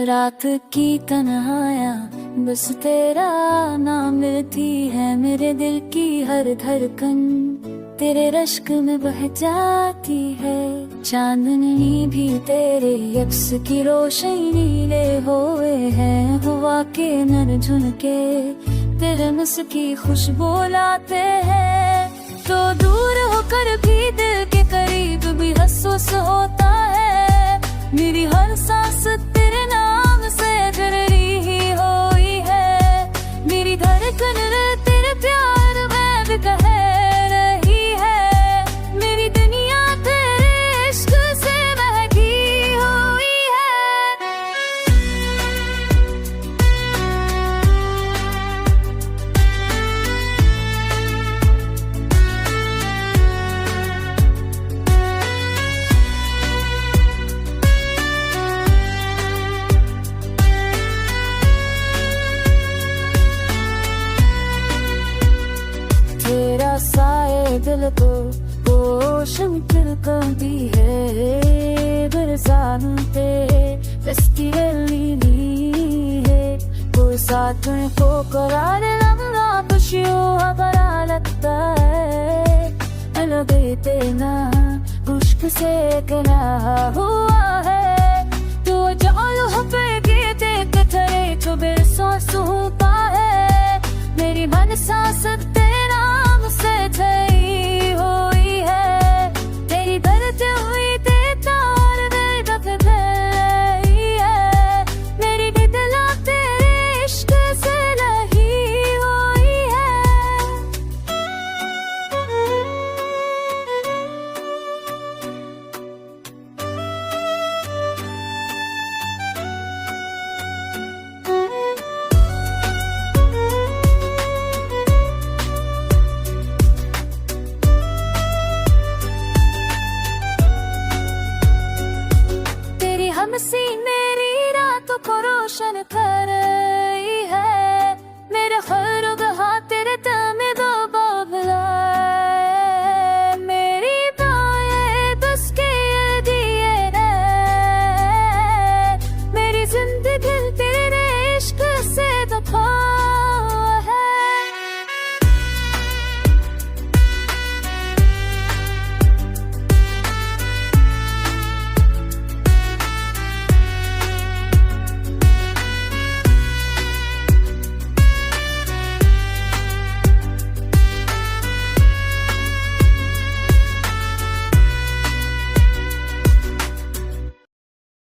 रात की तन्हाया बस तेरा नाम मिलती है, मेरे दिल की हर धड़कन तेरे रश्क में बह जाती है। चांदनी भी तेरे अक्स की रोशनी नीले हुए हैं, हवा के नर झुनके तेरे मुस्क की खुशबू लाते हैं। तो दूर होकर भी दिल के करीब भी महसूस होता है, मेरी हर सांस तेरे नाम से जुड़ी ही हुई है। मेरी धड़कन तेरे प्यार में भी कह रही है, मेरी दुनिया तेरे इश्क से महकी हुई है। तेरा साए दिल को रोशन तिलकती है, बरसाते बस्ती है। कोई साथ में को करार लम्हा खुशियों भरा लगता है, लगे तेना मुश्क से करा हुआ है। तो जालो पे गीते कथरे तो बेसांस होता है, मेरी मन सांस तेरे नाम से छई हुई है। तेरी धरती हुई ते तार दर्द गई है, मेरी दिल तेरे इश्क से लही हुई है। हमसी मेरी रातों को रोशन कर रही है, मेरे हर गहा तेरे